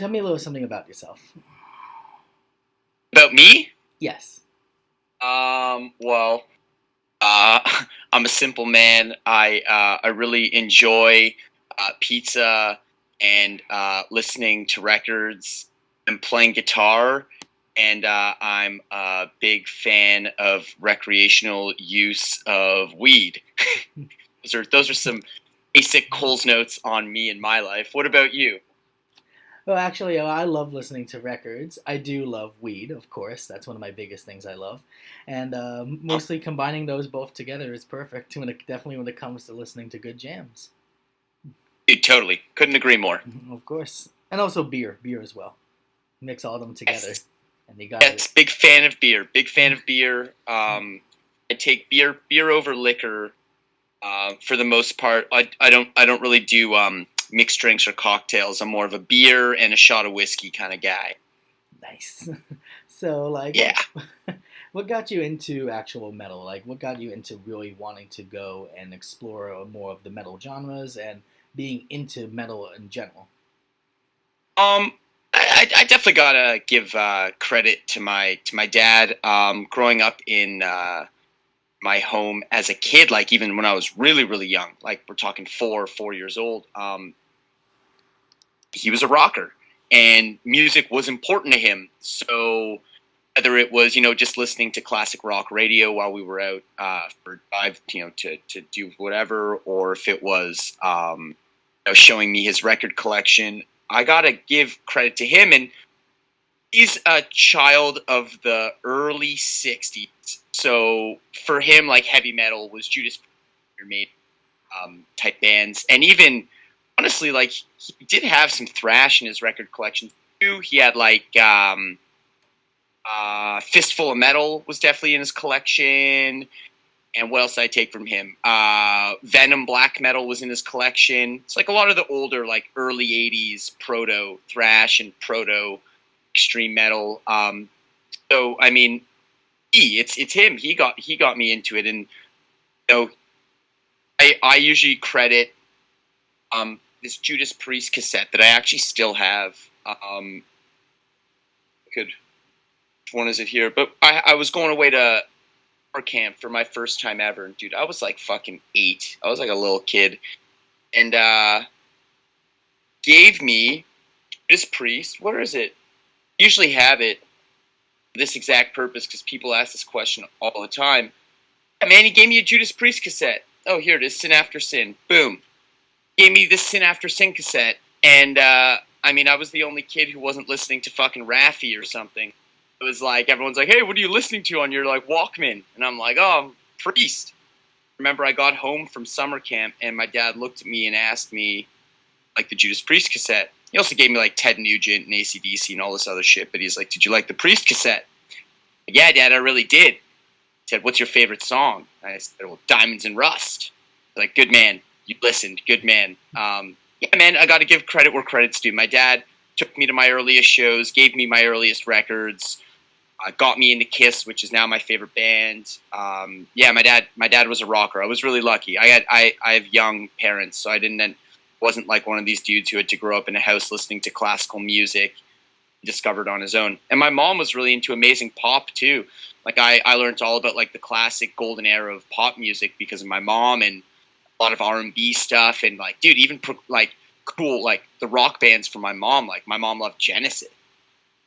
tell me a little something about yourself. About me? Yes. Well, uh, I'm a simple man. I really enjoy pizza and listening to records and playing guitar. And I'm a big fan of recreational use of weed. Those are some basic Coles notes on me and my life. What about you? Well, actually, I love listening to records. I do love weed, of course. That's one of my biggest things I love, and Oh, mostly combining those both together is perfect. Definitely when it comes to listening to good jams, dude, totally. Couldn't agree more. of course, and also beer as well. Mix all of them together, Yes. and you got it. Yes, big fan of beer. Big fan of beer. I take beer over liquor for the most part. I don't really do mixed drinks or cocktails. I'm more of a beer and a shot of whiskey kind of guy. Nice. So, like, Yeah. what got you into actual metal? Like, what got you into really wanting to go and explore more of the metal genres and being into metal in general? I definitely gotta give credit to my dad. Growing up in my home as a kid, like even when I was really young, like we're talking 4 years old. He was a rocker, and music was important to him. So whether it was just listening to classic rock radio while we were out for drive, to do whatever, or if it was showing me his record collection, I gotta give credit to him. And he's a child of the early '60s, so for him, like heavy metal was Judas Priest, made type bands, and even honestly, like he did have some thrash in his record collection too. He had like Fistful of Metal was definitely in his collection. And what else did I take from him? Venom Black Metal was in his collection. It's like a lot of the older, like early '80s proto thrash and proto extreme metal. So I mean, it's him. He got me into it, and you know, I usually credit this Judas Priest cassette that I actually still have. Could Which one is it here? But I was going away to summer camp for my first time ever, and dude, I was like fucking 8. I was like a little kid, and gave me Judas Priest. Where is it? Usually have it for this exact purpose because people ask this question all the time. Yeah, man, he gave me a Judas Priest cassette. Oh, here it is, Sin After Sin. Boom. Gave me this Sin After Sin cassette, and I mean, I was the only kid who wasn't listening to fucking Raffi or something. It was like everyone's like, "Hey, what are you listening to on your like Walkman?" And I'm like, "Oh, I'm Priest." Remember, I got home from summer camp, and my dad looked at me and asked me like the Judas Priest cassette. He also gave me like Ted Nugent and AC/DC and all this other shit. But he's like, "Did you like the Priest cassette?" Like, yeah, Dad, I really did. He said, "What's your favorite song?" I said, "Well, Diamonds and Rust." Like, good man, you listened, good man. Yeah, man, I got to give credit where credit's due. My dad took me to my earliest shows, gave me my earliest records, got me into Kiss, which is now my favorite band. Yeah, my dad was a rocker. I was really lucky. I have young parents, so I didn't wasn't like one of these dudes who had to grow up in a house listening to classical music, discovered on his own. And my mom was really into amazing pop too. Like I learned all about like the classic golden era of pop music because of my mom, and a lot of R&B stuff, and like dude, even like cool like the rock bands for my mom. Like my mom loved Genesis.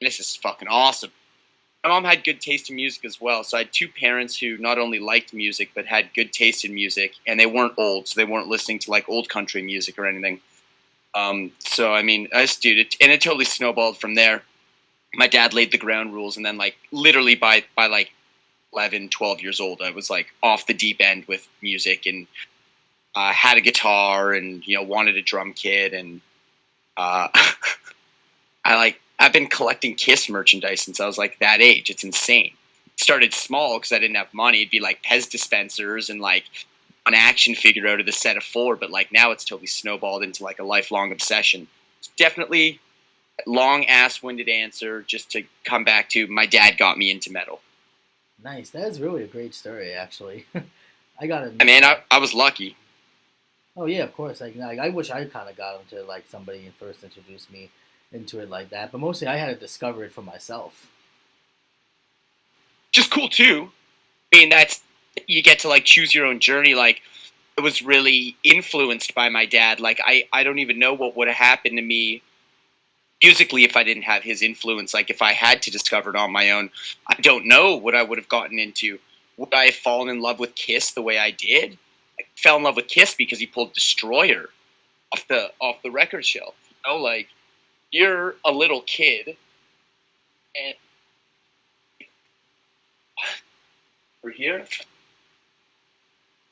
Genesis is fucking awesome. My mom had good taste in music as well. So I had two parents who not only liked music but had good taste in music, and they weren't old, so they weren't listening to like old country music or anything. So I mean, I just dude, it totally snowballed from there. My dad laid the ground rules, and then like literally by like 11, 12 years old, I was like off the deep end with music, and had a guitar, and wanted a drum kit, and uh, I've been collecting Kiss merchandise since I was like that age. It's insane. Started small because I didn't have money. It'd be like Pez dispensers and like an action figure out of the set of 4. But like now it's totally snowballed into like a lifelong obsession. It's definitely a long ass winded answer just to come back to my dad got me into metal. Nice. That is really a great story, actually. I gotta I admit mean, that. I was lucky. Oh yeah, of course. I wish I kind of got into like somebody and first introduced me. into it like that. But mostly, I had to discover it for myself. Just cool too. I mean, that's you get to like choose your own journey. Like, I was really influenced by my dad. Like, I don't even know what would have happened to me musically if I didn't have his influence. Like, if I had to discover it on my own, I don't know what I would have gotten into. Would I have fallen in love with Kiss the way I did? I fell in love with Kiss because he pulled Destroyer off the record shelf. You know, like, you're a little kid and we're here.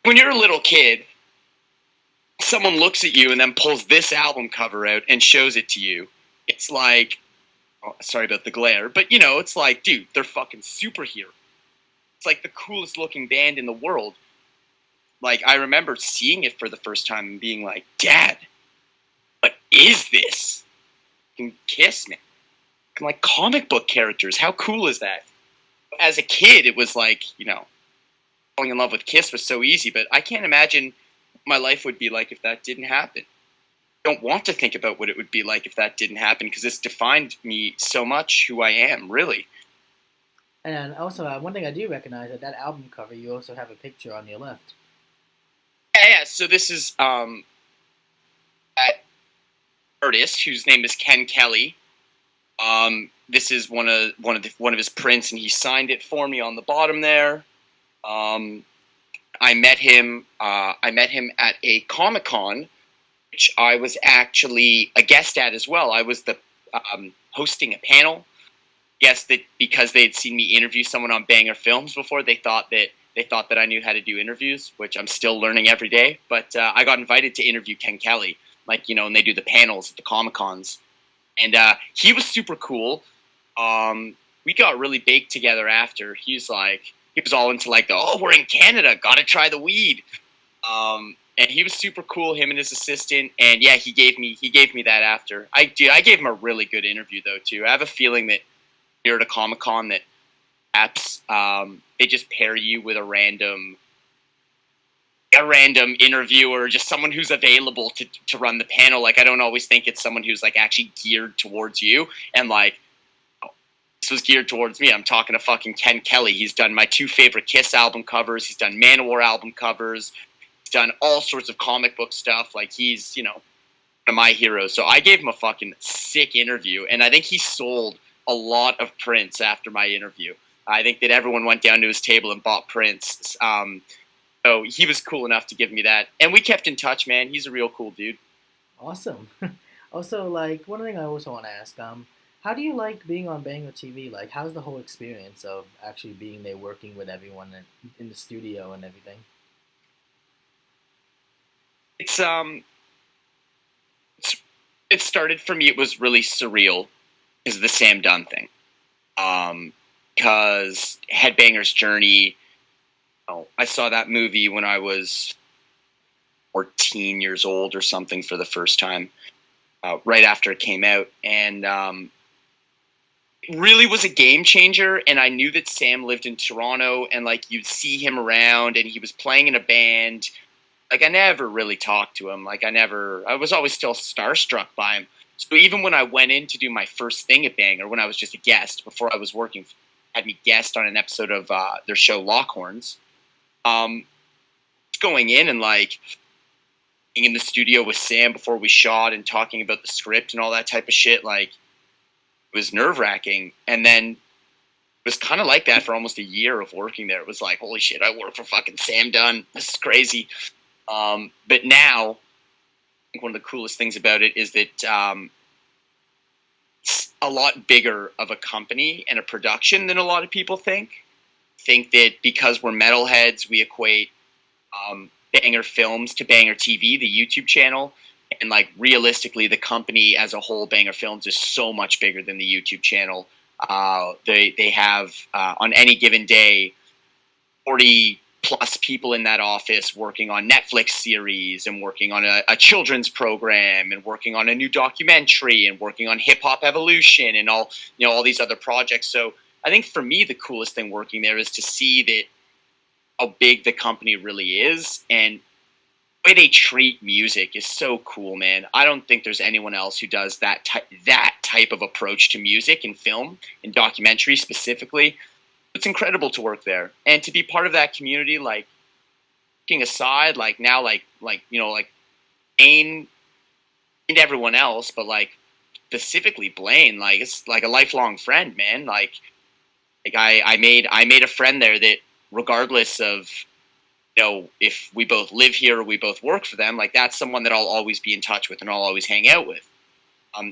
When you're a little kid, someone looks at you and then pulls this album cover out and shows it to you. It's like, oh, sorry about the glare, but you know, it's like, dude, they're fucking superheroes. It's like the coolest looking band in the world. Like, I remember seeing it for the first time and being like, Dad, what is this? Kiss, man. Like comic book characters. How cool is that? As a kid, it was like, you know, falling in love with Kiss was so easy, but I can't imagine my life would be like if that didn't happen. I don't want to think about what it would be like if that didn't happen because it's defined me so much who I am, really. And also, one thing I do recognize that that album cover, you also have a picture on your left. Yeah. So this is an artist whose name is Ken Kelly. This is one of his prints, and he signed it for me on the bottom there. Um, I met him. I met him at a Comic Con, which I was actually a guest at as well. I was the hosting a panel. Guess that because they had seen me interview someone on Banger Films before, they thought that I knew how to do interviews, which I'm still learning every day. But I got invited to interview Ken Kelly, like, you know, and they do the panels at the Comic Cons, and he was super cool. We got really baked together after. He was all into like oh, we're in Canada, gotta try the weed. And he was super cool, him and his assistant. And yeah, he gave me that after. I gave him a really good interview though too. I have a feeling that you're at a Comic Con that apps they just pair you with a random interviewer, just someone who's available to run the panel. Like, I don't always think it's someone who's like actually geared towards you. And like, this was geared towards me. I'm talking to fucking Ken Kelly. He's done my two favorite Kiss album covers. He's done Manowar album covers. He's done all sorts of comic book stuff. Like, he's, you know, one of my heroes. So I gave him a fucking sick interview, and I think he sold a lot of prints after my interview. I think that everyone went down to his table and bought prints. So he was cool enough to give me that, and we kept in touch, man. He's a real cool dude. Awesome. Also, like one thing I also want to ask, how do you like being on Banger TV? Like, how's the whole experience of actually being there, working with everyone in the studio and everything? It's it's, it started for me. It was really surreal, is the Sam Dunn thing. Because Headbanger's Journey. Oh, I saw that movie when I was 14 years old or something for the first time, right after it came out, and it really was a game changer. And I knew that Sam lived in Toronto, and like you'd see him around, and he was playing in a band. Like, I never really talked to him. I was always still starstruck by him. So even when I went in to do my first thing at Banger, when I was just a guest before I was working, had me guest on an episode of their show Lockhorns. Going in and like being in the studio with Sam before we shot and talking about the script and all that type of shit, like, it was nerve wracking. And then it was kind of like that for almost a year of working there. It was like, holy shit, I work for fucking Sam Dunn. This is crazy. But now, I think one of the coolest things about it is that it's a lot bigger of a company and a production than a lot of people think. Think that because we're metalheads, we equate Banger Films to Banger TV, the YouTube channel. And like, realistically, the company as a whole, Banger Films, is so much bigger than the YouTube channel. They have on any given day 40 plus people in that office working on Netflix series and working on a children's program and working on a new documentary and working on Hip Hop Evolution and all these other projects. So I think for me, the coolest thing working there is to see that how big the company really is, and The way they treat music is so cool, man. I don't think there's anyone else who does that type of approach to music and film and documentary specifically. It's incredible to work there and to be part of that community. Like, looking aside, like now, like Blaine and everyone else, but like specifically Blaine, like it's like a lifelong friend, man. Like I made a friend there that regardless of if we both live here or we both work for them, like that's someone that I'll always be in touch with and I'll always hang out with.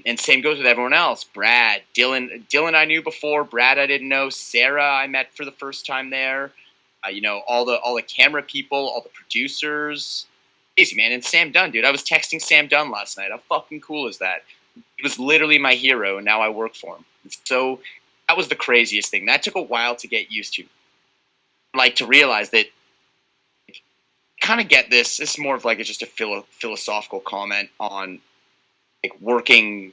And same goes with everyone else. Brad, Dylan I knew before. Brad I didn't know. Sarah I met for the first time there. All the camera people, all the producers. Easy, man. And Sam Dunn, dude. I was texting Sam Dunn last night. How fucking cool is that? He was literally my hero, and now I work for him. So that was the craziest thing. That took a while to get used to. Like, to realize that, kind of get this. This is more of like just a philosophical comment on like working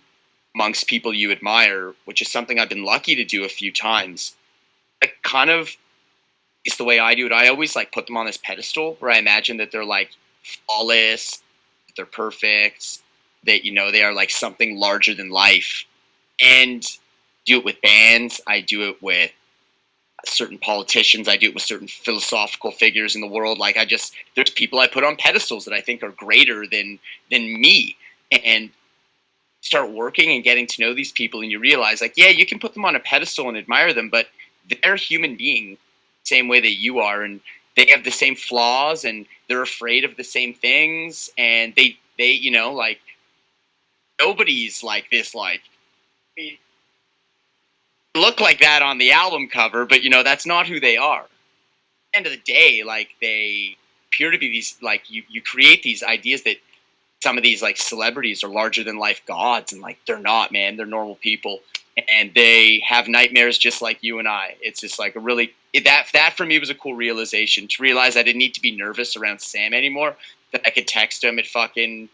amongst people you admire, which is something I've been lucky to do a few times. Like, kind of, it's the way I do it. I always like put them on this pedestal where I imagine that they're like flawless, that they're perfect, that they are like something larger than life. And do it with bands. I do it with certain politicians. I do it with certain philosophical figures in the world. Like, there's people I put on pedestals that I think are greater than me. And start working and getting to know these people, and you realize, like, yeah, you can put them on a pedestal and admire them, but they're human beings same way that you are, and they have the same flaws, and they're afraid of the same things, and they like, nobody's like this, like, look like that on the album cover, but that's not who they are. At the end of the day, like, they appear to be these, like, you create these ideas that some of these like celebrities are larger than life gods, and like they're not, man. They're normal people, and they have nightmares just like you and I. It's just like that for me was a cool realization, to realize I didn't need to be nervous around Sam anymore. That I could text him at fucking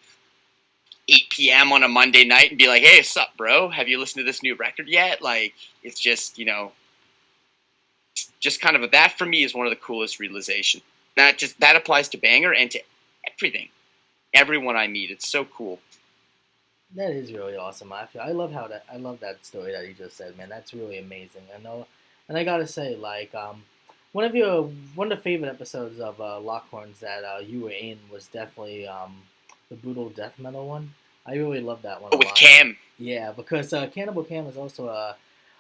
8 p.m. on a Monday night and be like, "Hey, what's up, bro? Have you listened to this new record yet?" Like, it's just just kind of that for me is one of the coolest realizations. That applies to Banger and to everyone I meet. It's so cool. That is really awesome. I love I love that story that you just said, man. That's really amazing. I know, and I gotta say, like, one of the favorite episodes of Lockhorns that you were in was definitely the brutal death metal one. I really love that one a With lot. Cam. Yeah, because Cannibal Cam is also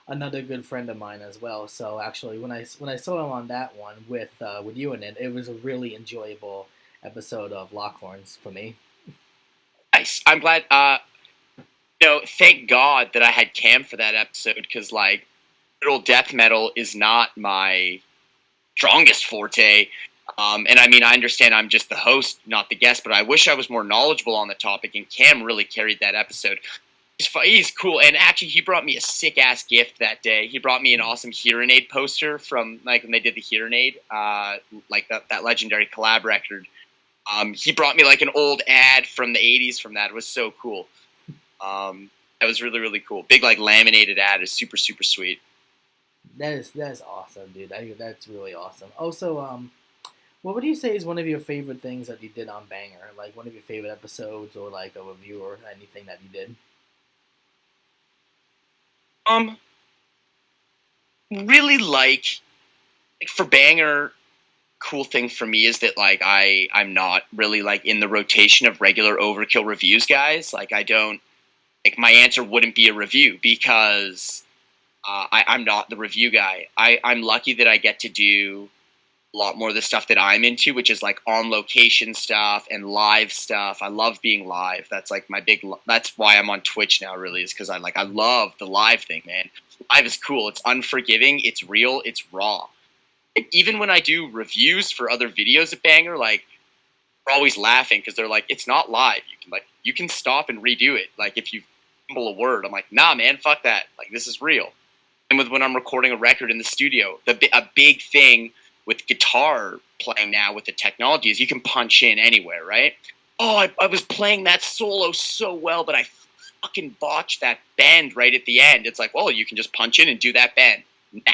another good friend of mine as well. So actually, when I saw him on that one with you in it, it was a really enjoyable episode of Lockhorns for me. Nice. I'm glad. Thank God that I had Cam for that episode, because like, brutal death metal is not my strongest forte. And I mean, I understand I'm just the host, not the guest, but I wish I was more knowledgeable on the topic, and Cam really carried that episode. He's cool, and actually, he brought me a sick-ass gift that day. He brought me an awesome Hearing Aid poster from, like, when they did the Hearing Aid, like that legendary collab record. He brought me, like, an old ad from the 80s from that. It was so cool. That was really, really cool. Big, like, laminated ad. Is super, super sweet. That is awesome, dude. That's really awesome. Also, what would you say is one of your favorite things that you did on Banger? Like, one of your favorite episodes, or like a review or anything that you did? Really like for Banger, cool thing for me is that like I'm not really like in the rotation of regular Overkill reviews guys. Like, I don't, like, my answer wouldn't be a review, because I'm not the review guy. I'm lucky that I get to do a lot more of the stuff that I'm into, which is like on location stuff and live stuff. I love being live. That's like that's why I'm on Twitch now, really, is because I love the live thing, man. Live is cool. It's unforgiving. It's real. It's raw. And even when I do reviews for other videos at Banger, like, we're always laughing because they're like, it's not live. You can stop and redo it. Like, if you fumble a word, I'm like, nah, man, fuck that. Like, this is real. And with when I'm recording a record in the studio, a big thing with guitar playing now with the technology is you can punch in anywhere, right? Oh, I was playing that solo so well, but I fucking botched that bend right at the end. It's like, well, you can just punch in and do that bend. Nah.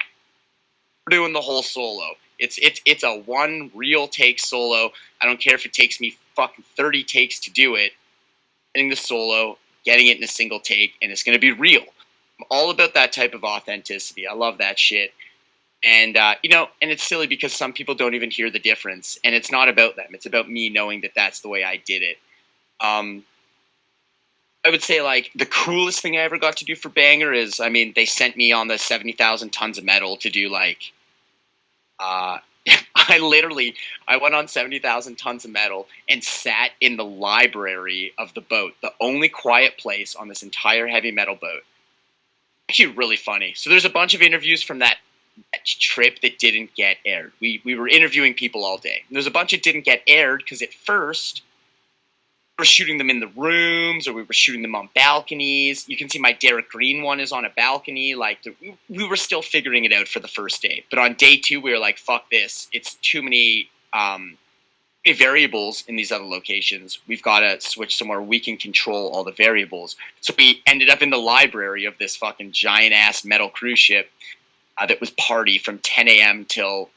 We're doing the whole solo. It's a one real take solo. I don't care if it takes me fucking 30 takes to do it. Getting the solo, getting it in a single take, and it's going to be real. I'm all about that type of authenticity. I love that shit. And and it's silly because some people don't even hear the difference, and it's not about them. It's about me knowing that that's the way I did it. Um, I would say like the coolest thing I ever got to do for Banger is, I mean, they sent me on the 70,000 tons of metal to do like, uh, I went on 70,000 tons of metal and sat in the library of the boat, the only quiet place on this entire heavy metal boat. Actually, really funny. So there's a bunch of interviews from that trip that didn't get aired. We were interviewing people all day. And there's a bunch that didn't get aired because at first we were shooting them in the rooms or we were shooting them on balconies. You can see my Derek Green one is on a balcony. Like we were still figuring it out for the first day. But on day 2, we were like, fuck this. It's too many variables in these other locations. We've got to switch somewhere we can control all the variables. So we ended up in the library of this fucking giant ass metal cruise ship that was party from 10 a.m. till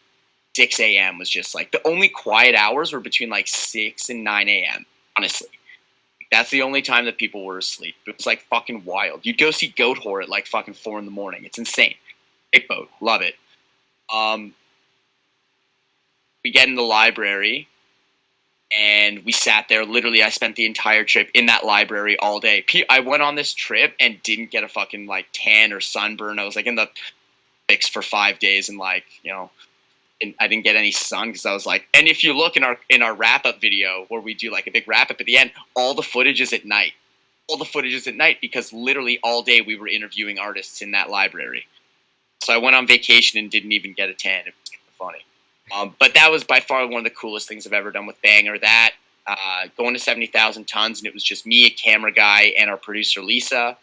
6 a.m. was just like the only quiet hours were between like 6 and 9 a.m. Honestly, that's the only time that people were asleep. It was like fucking wild. You'd go see Goat Whore at like fucking 4 in the morning. It's insane. Big boat, love it. We get in the library and we sat there. Literally, I spent the entire trip in that library all day. I went on this trip and didn't get a fucking like tan or sunburn. I was like in the fix for 5 days and like, and I didn't get any sun because I was like, and if you look in our wrap up video where we do like a big wrap up at the end, all the footage is at night. All the footage is at night because literally all day we were interviewing artists in that library. So I went on vacation and didn't even get a tan. It was kind of funny. But that was by far one of the coolest things I've ever done with Banger. That going to 70,000 tons and it was just me, a camera guy, and our producer Lisa.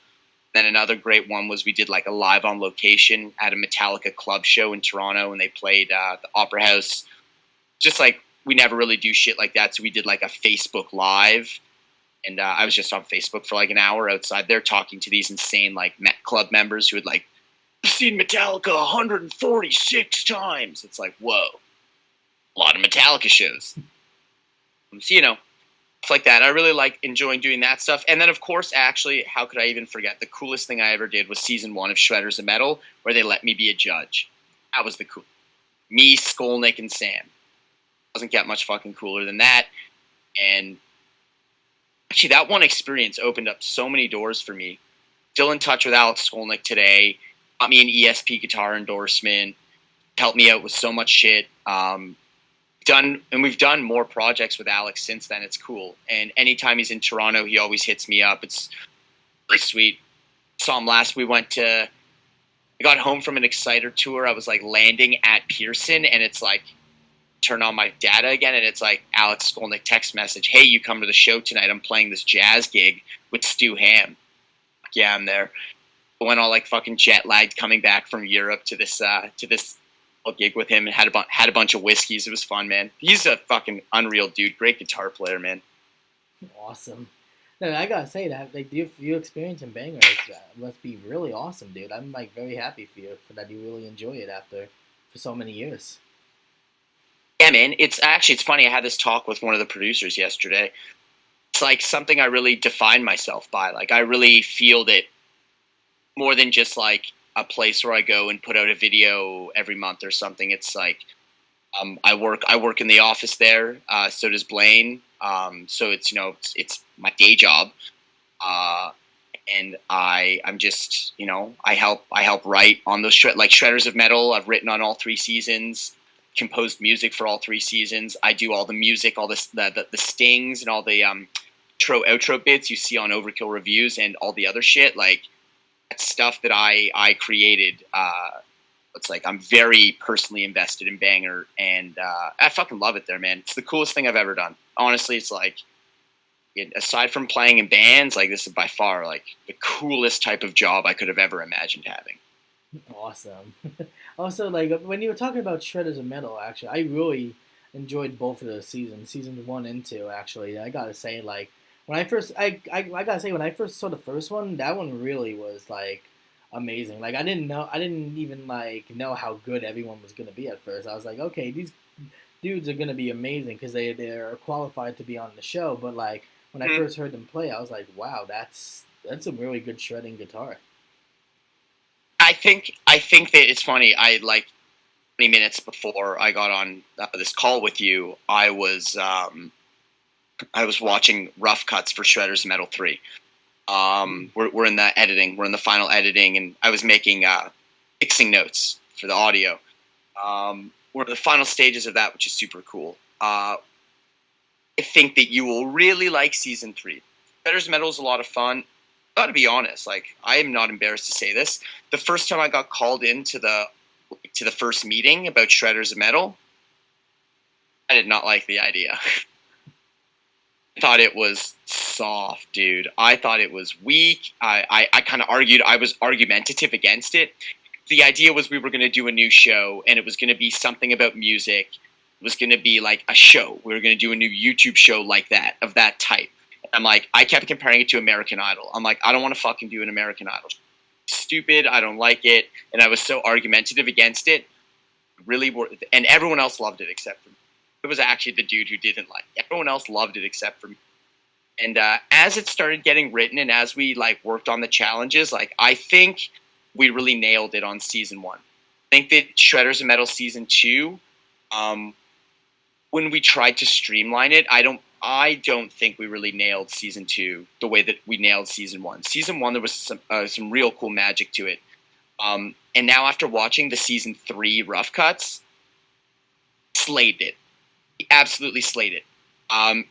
Then another great one was we did like a live on location at a Metallica club show in Toronto, and they played the Opera House. Just like we never really do shit like that, so we did like a Facebook Live, and I was just on Facebook for like an hour outside there talking to these insane like Met Club members who had like seen Metallica 146 times. It's like, whoa, a lot of Metallica shows. So, like that. I really like enjoying doing that stuff. And then, of course, actually, how could I even forget? The coolest thing I ever did was season 1 of Shredders of Metal, where they let me be a judge. That was the cool. Me, Skolnick, and Sam. Doesn't get much fucking cooler than that. And actually, that one experience opened up so many doors for me. Still in touch with Alex Skolnick today. Got me an ESP guitar endorsement. Helped me out with so much shit. We've done more projects with Alex since then. It's cool. And anytime he's in Toronto, he always hits me up. It's really sweet. Saw him last. I got home from an Exciter tour. I was like landing at Pearson, and it's like turn on my data again, and it's like Alex Skolnick text message, "Hey, you come to the show tonight? I'm playing this jazz gig with Stu Ham." Yeah, I'm there. I went all like fucking jet lagged coming back from Europe to this gig with him and had a bunch of whiskeys. It was fun, man. He's a fucking unreal dude. Great guitar player, man. Awesome. No, I gotta say that like your experience in Banger must be really awesome, dude. I'm like very happy for you for that you really enjoy it for so many years. Yeah, man. It's funny. I had this talk with one of the producers yesterday. It's like something I really define myself by. Like I really feel that more than just like a place where I go and put out a video every month or something. It's like I work in the office there. So does Blaine. So it's it's my day job, and I'm just I help write on those like Shredders of Metal. I've written on all 3 seasons, composed music for all 3 seasons. I do all the music, all the stings, and all the intro outro bits you see on Overkill reviews and all the other shit like. Stuff that I created. It's like I'm very personally invested in Banger, and I fucking love it there, man. It's the coolest thing I've ever done. Honestly, it's like aside from playing in bands, like this is by far like the coolest type of job I could have ever imagined having. Awesome. Also, like when you were talking about Shredders of Metal, actually, I really enjoyed both of those seasons 1 and 2. Actually, I gotta say, like when I first, I gotta say, when I first saw the first one, that one really was like amazing. Like I didn't even like know how good everyone was gonna be at first. I was like, okay, these dudes are gonna be amazing because they're qualified to be on the show. But like when I Mhm. first heard them play, I was like, wow, that's a really good shredding guitar. I think that it's funny. I like 20 minutes before I got on this call with you, I was watching rough cuts for Shredder's Metal 3. We're in the editing. We're in the final editing, and I was making mixing notes for the audio. We're in the final stages of that, which is super cool. I think that you will really like season 3. Shredder's Metal is a lot of fun. Gotta be honest, like I am not embarrassed to say this. The first time I got called into the first meeting about Shredder's Metal, I did not like the idea. I thought it was soft, dude. I thought it was weak. I kind of argued. I was argumentative against it. The idea was we were going to do a new show, and it was going to be something about music. It was going to be like a show. We were going to do a new YouTube show like that, of that type. I'm like, I kept comparing it to American Idol. I'm like, I don't want to fucking do an American Idol. Stupid. I don't like it. And I was so argumentative against it. Really, and everyone else loved it except for me. It was actually the dude who didn't like it. Everyone else loved it except for me. And as it started getting written, and as we like worked on the challenges, like I think we really nailed it on season 1. I think that Shredders of Metal season 2, um, when we tried to streamline it, I don't think we really nailed season 2 the way that we nailed season 1. Season 1, there was some real cool magic to it. And now after watching the season 3 rough cuts, slayed it. Absolutely slayed it.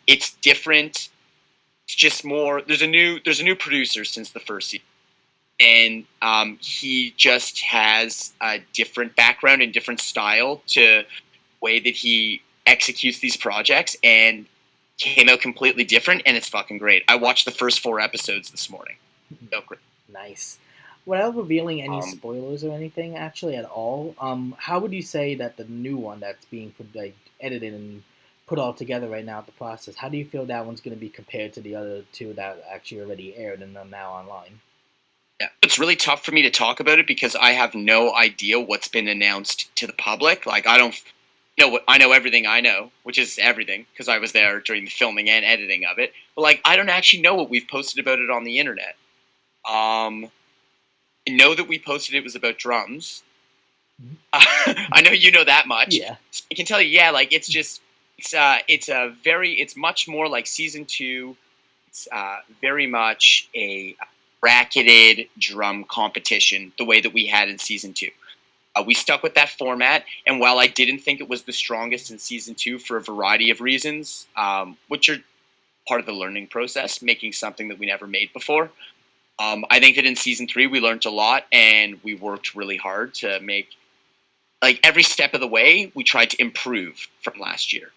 It's different. It's just more. There's a new producer since the first season, and he just has a different background and different style to the way that he executes these projects, and came out completely different. And it's fucking great. I watched the first 4 episodes this morning. So great. Nice. Without revealing any Um, spoilers or anything, actually at all, how would you say that the new one that's being put, like edited and put all together right now at the process? How do you feel that one's going to be compared to the other two that actually already aired and are now online? yeah, it's really tough for me to talk about it because I have no idea what's been announced to the public. Like I don't know what I know everything I know, which is everything because I was there during the filming and editing of it. But like I don't actually know what we've posted about it on the internet. Um, I know that we posted it was about drums. Mhm. I know you know that much. Yeah. I can tell you, yeah, like it's much more like season 2. It's very much a bracketed drum competition, the way that we had in season 2. We stuck with that format, and while I didn't think it was the strongest in season 2 for a variety of reasons, which are part of the learning process, making something that we never made before, I think that in season 3 we learned a lot, and we worked really hard to make like every step of the way. We tried to improve from last year.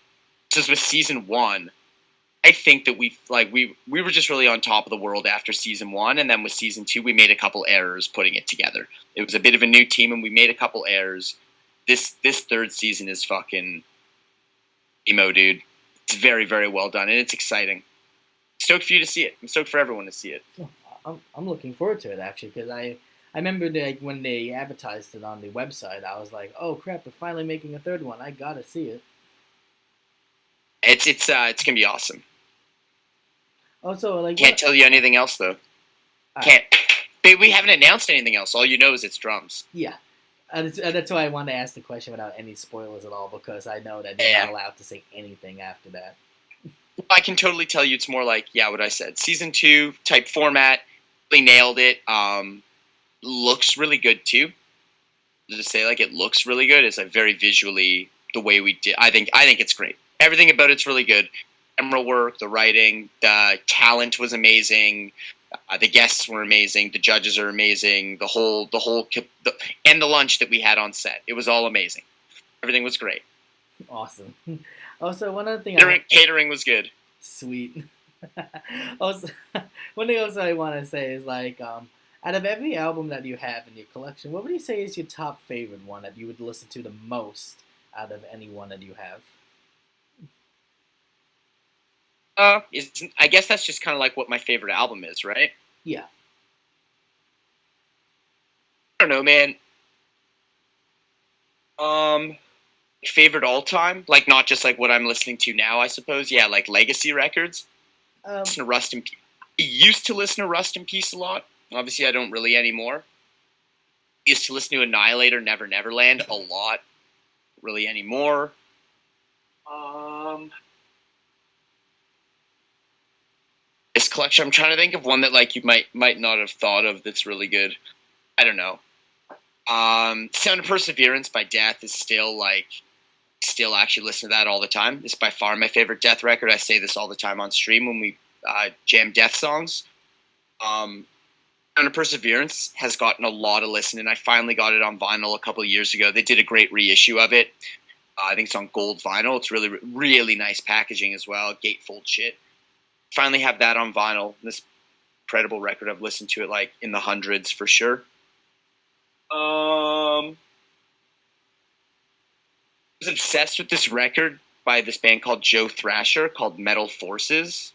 Just with season 1, I think that we were just really on top of the world after season 1, and then with season 2, we made a couple errors putting it together. It was a bit of a new team, and we made a couple errors. This third season is fucking emo, dude. It's very very well done, and it's exciting. Stoked for you to see it. I'm stoked for everyone to see it. Oh, I'm looking forward to it actually because I remember like when they advertised it on the website, I was like, oh crap, they're finally making a third one. I gotta see it. It's gonna be awesome. Also, like Can't what? tell you Oh, anything else though. all right, Can't. But we haven't announced anything else. All you know is it's drums. yeah. That's why I wanted to ask the question without any spoilers at all because I know that you're not Yeah. allowed to say anything after that. I can totally tell you it's more like, yeah, what I said. Season 2 type format. Really nailed it. Looks really good too. Just say like it looks really good. It's like very visually the way we did. I think it's great. Everything about it's really good. Camera work, the writing, the talent was amazing. The guests were amazing. The judges are amazing. And the lunch that we had on set. It was all amazing. Everything was great. Awesome. Also, one other thing Catering was good. sweet. Also, one thing also I want to say is like, out of every album that you have in your collection, what would you say is your top favorite one that you would listen to the most out of any one that you have? I guess that's just kind of like what my favorite album is, right? Yeah. I don't know, man. Um, favorite all time, like not just like what I'm listening to now, I suppose. Yeah, like legacy records. Um, Listen to Rust in Peace. I used to listen to Rust in Peace a lot. Obviously, I don't really anymore. Used to listen to Annihilator, Never Neverland a lot. Really anymore. Um, this collection, I'm trying to think of one that like you might not have thought of that's really good. I don't know. Sound of Perseverance by Death is still actually listen to that all the time. It's by far my favorite Death record. I say this all the time on stream when we jam Death songs. Um, Sound of Perseverance has gotten a lot of listening. I finally got it on vinyl a couple of years ago. They did a great reissue of it. I think it's on gold vinyl. It's really, really nice packaging as well. Gatefold shit. Finally have that on vinyl. This incredible record. I've listened to it like in the hundreds for sure. I was obsessed with this record by this band called Joe Thrasher called Metal Forces.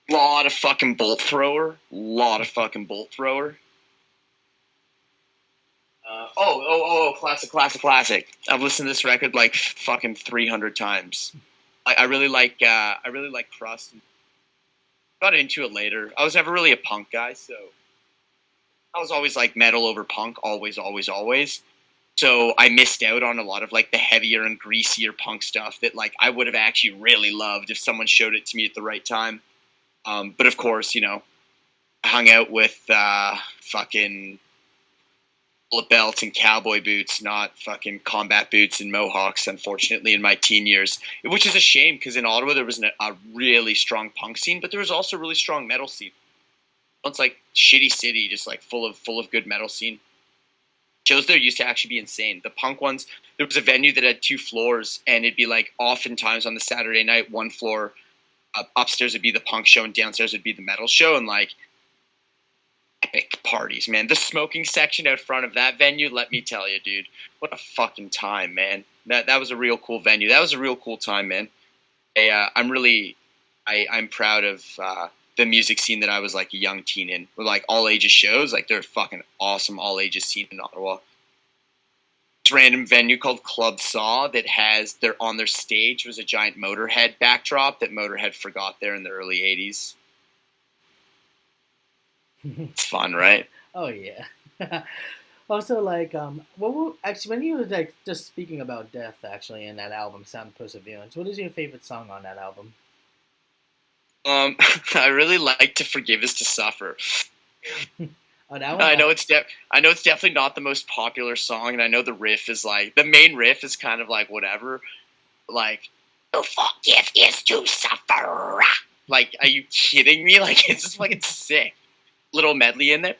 Lot of fucking bolt thrower. Lot of fucking bolt thrower. Classic. I've listened to this record like fucking 300 times. I really like Crust. Got into it later. I was never really a punk guy, so I was always like metal over punk, always. So I missed out on a lot of like the heavier and greasier punk stuff that like I would have actually really loved if someone showed it to me at the right time. But of course, I hung out with fucking bullet belts and cowboy boots, not fucking combat boots and mohawks, unfortunately, in my teen years. Which is a shame, because in Ottawa there was a really strong punk scene, but there was also a really strong metal scene. It's like shitty city, just like full of good metal scene. Shows there used to actually be insane. The punk ones, there was a venue that had 2 floors, and it'd be like oftentimes on the Saturday night, one floor upstairs would be the punk show, and downstairs would be the metal show, and like epic parties, man. The smoking section out front of that venue, let me tell you, dude, what a fucking time, man. That was a real cool venue. That was a real cool time, man. I'm proud of the music scene that I was like a young teen in. With like all ages shows, like they're fucking awesome all ages scene in Ottawa. This random venue called Club.So that has on their stage was a giant Motorhead backdrop that Motorhead forgot there in the early '80s. It's fun, right? oh yeah. Also, like, actually, when you were like just speaking about death, actually, in that album, Sound of Perseverance, what is your favorite song on that album? Um, I really like To Forgive Is to Suffer. Oh, that one. I know it's definitely not the most popular song, and I know the riff is like the main riff is kind of like whatever. Like, to forgive is to suffer. Like, are you kidding me? Like, it's just fucking sick. Little medley in there.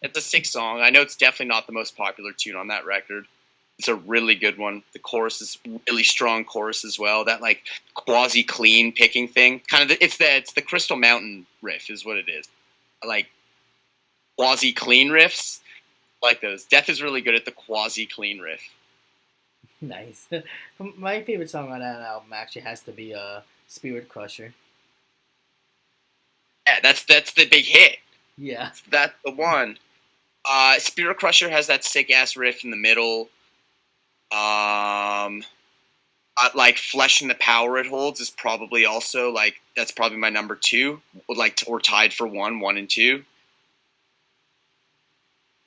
It's a sick song. I know it's definitely not the most popular tune on that record. It's a really good one. The chorus is really strong chorus as well. That like quasi clean picking thing, kind of. It's the Crystal Mountain riff is what it is. I like quasi clean riffs. I like those. Death is really good at the quasi clean riff. Nice. My favorite song on that album actually has to be Spirit Crusher. Yeah, that's the big hit. Yeah. That's the one. Spirit Crusher has that sick ass riff in the middle. Like Flesh and the Power it holds is probably also like that's probably my number 2, or tied for 1 and 2.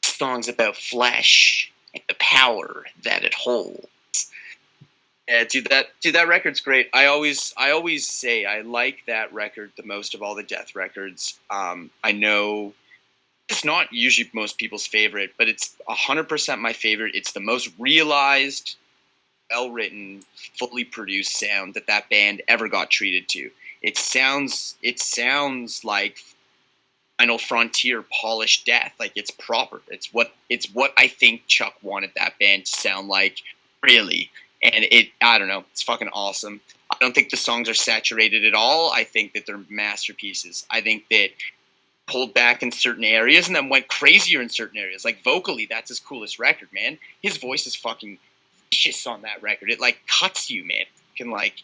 Songs about flesh and the power that it holds. Yeah, that record's great. I always say I like that record the most of all the Death records. I know it's not usually most people's favorite, but it's 100% my favorite. It's the most realized, well-written, fully produced sound that band ever got treated to. It sounds like Final Frontier polished death. Like it's proper. It's what I think Chuck wanted that band to sound like, really. And I don't know, it's fucking awesome. I don't think the songs are saturated at all. I think that they're masterpieces. I think that pulled back in certain areas and then went crazier in certain areas. Like vocally, that's his coolest record, man. His voice is fucking vicious on that record. It like cuts you, man. You can like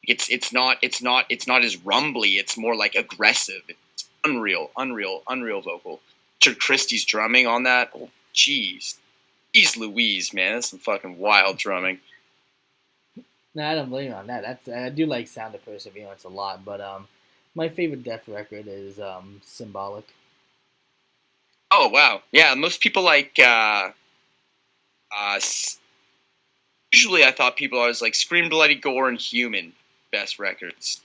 It's not as rumbly. It's more like aggressive. It's unreal vocal. Richard Christie's drumming on that. Oh, jeez, Louise, man, that's some fucking wild drumming. No, I don't blame you on that. I do like Sound of Perseverance a lot, but my favorite Death record is Symbolic. Oh wow, yeah. Most people like. Uh, Usually, I thought people always like Scream, Bloody Gore, and Human best records.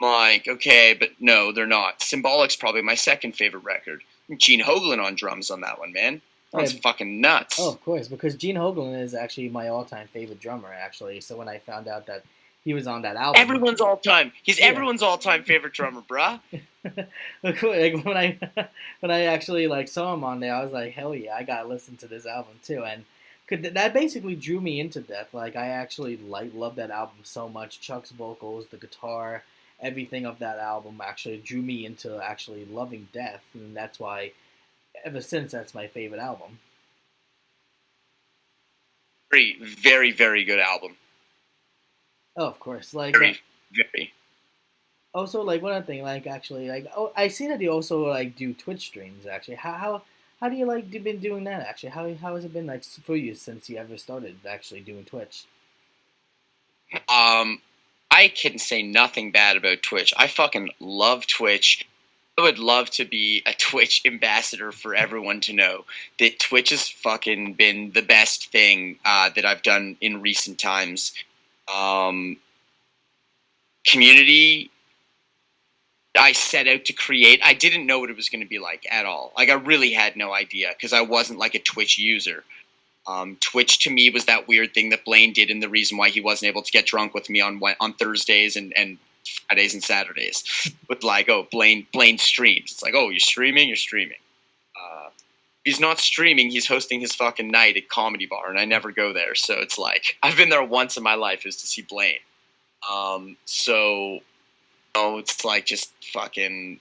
I'm like, okay, but no, they're not. Symbolic's probably my second favorite record. Gene Hoglan on drums on that one, man. Oh, That's yeah. fucking Oh, nuts. of course, because Gene Hoglan is actually my all-time favorite drummer. Actually, so when I found out that he was on that album, Everyone's all time. He's yeah, everyone's all time favorite drummer, bruh. like when I when I actually like saw him on there, I was like, hell yeah, I gotta listen to this album too, and that basically drew me into Death. Like I actually like love that album so much. Chuck's vocals, the guitar, everything of that album actually drew me into actually loving Death, and that's why ever since that's my favorite album. Very good album. Oh, of course, Very. also like one other thing, like actually, like oh, I see that you also like do Twitch streams. Actually, how do you like been doing that? Actually, how has it been like for you since you ever started actually doing Twitch? Um, I can say nothing bad about Twitch. I fucking love Twitch. I would love to be a Twitch ambassador for everyone to know that Twitch has fucking been the best thing that I've done in recent times. Um, Community I set out to create, I didn't know what it was going to be like at all. Like I really had no idea because I wasn't like a Twitch user. Twitch to me was that weird thing that Blaine did, and the reason why he wasn't able to get drunk with me on Thursdays and Fridays and Saturdays. With like, oh, Blaine streams. It's like, oh, you're streaming. He's not streaming. He's hosting his fucking night at Comedy Bar, and I never go there. So it's like I've been there once in my life is to see Blaine. So it's like just fucking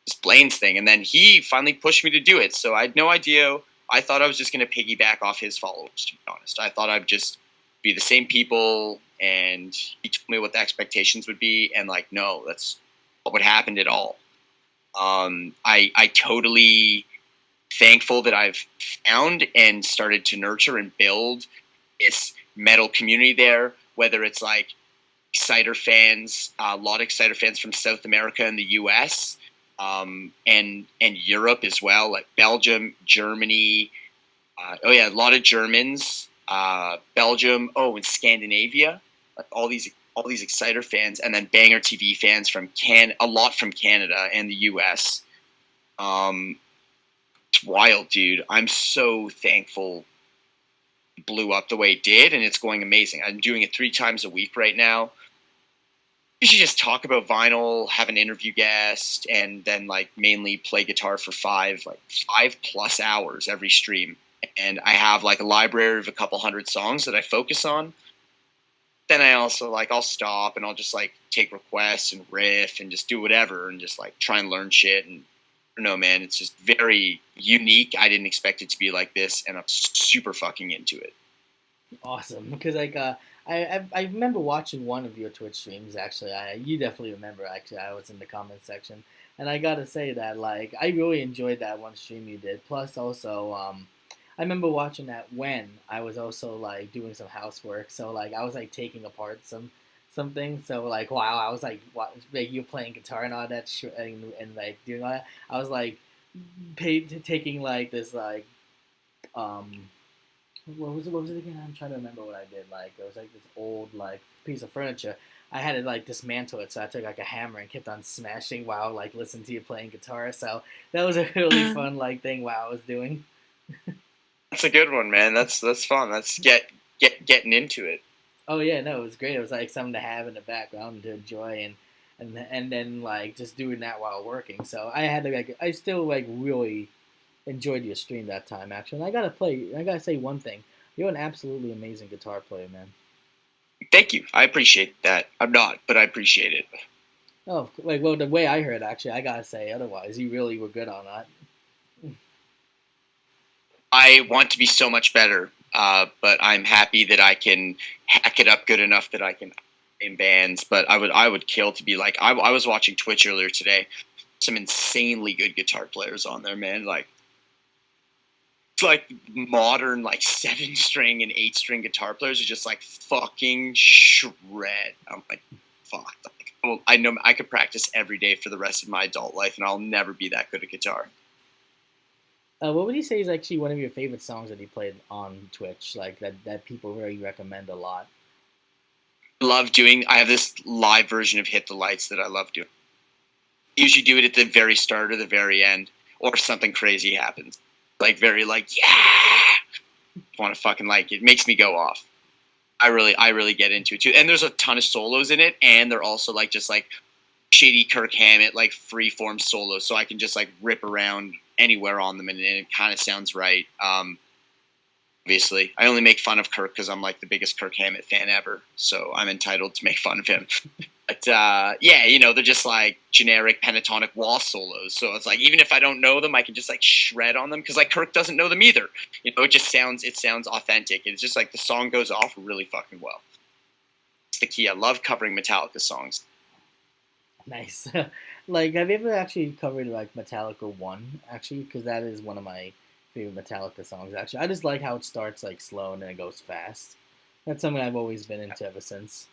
just Blaine's thing, and then he finally pushed me to do it. So I had no idea. I thought I was just going to piggyback off his followers. To be honest, I thought I'd just be the same people, and he told me what the expectations would be, and like, no, that's not what happened at all. I totally thankful that I've found and started to nurture and build this metal community there. Whether it's like Exciter fans, a lot of Exciter fans from South America and the U.S. And Europe as well, like Belgium, Germany. Oh yeah, a lot of Germans, Belgium. Oh, and Scandinavia. Like all these Exciter fans, and then Banger TV fans from a lot from Canada and the U.S. It's wild, dude. I'm so thankful it blew up the way it did, and it's going amazing. I'm doing it 3 times a week right now. You should just talk about vinyl, have an interview guest, and then like mainly play guitar for 5+ hours every stream. And I have like a library of a couple hundred songs that I focus on. Then I also like I'll stop and I'll just like take requests and riff and just do whatever and just like try and learn shit. And I don't know, man, it's just very unique. I didn't expect it to be like this, and I'm super fucking into it. Awesome, because like I remember watching one of your Twitch streams. Actually, you definitely remember. Actually, I was in the comment section, and I gotta say that like I really enjoyed that one stream you did. Plus, also I remember watching that when I was also like doing some housework. So like I was like taking apart something. So like while I was like you playing guitar and all that and like doing all that, I was like taking like this like um what was it again? I'm trying to remember what I did. Like it was like this old like piece of furniture. I had to like dismantle it, so I took like a hammer and kept on smashing while like listening to you playing guitar. So that was a really fun like thing while I was doing. That's a good one, man. That's fun. That's getting into it. Oh yeah, no, it was great. It was like something to have in the background to enjoy and then like just doing that while working. So I had to like I still like really enjoyed your stream that time actually. And I gotta say one thing. You're an absolutely amazing guitar player, man. Thank you. I appreciate that. I'm not, but I appreciate it. Oh, like well, the way I heard actually, I gotta say otherwise. You really were good on that. I want to be so much better, but I'm happy that I can hack it up good enough that I can. in bands, but I would kill to be like I was watching Twitch earlier today. Some insanely good guitar players on there, man. Like it's like modern like 7 string and 8 string guitar players are just like fucking shred. I'm like, fuck. Like, well, I know I could practice every day for the rest of my adult life, and I'll never be that good at guitar. What would you say is actually one of your favorite songs that you played on Twitch, like that people really recommend a lot? Love doing. I have this live version of "Hit the Lights" that I love doing. Usually do it at the very start or the very end, or something crazy happens. Like very like yeah, want to fucking like it makes me go off. I really get into it too. And there's a ton of solos in it, and they're also like just like shitty Kirk Hammett like free form solos, so I can just like rip around anywhere on them, and it kind of sounds right. Obviously, I only make fun of Kirk because I'm like the biggest Kirk Hammett fan ever, so I'm entitled to make fun of him. But yeah, they're just like generic pentatonic wah solos. So it's like even if I don't know them, I can just like shred on them because like Kirk doesn't know them either. It sounds authentic. It's just like the song goes off really fucking well. It's the key. I love covering Metallica songs. Nice. Like, have you ever actually covered like Metallica One? Actually, because that is one of my favorite Metallica songs. Actually, I just like how it starts like slow and then it goes fast. That's something I've always been into ever since.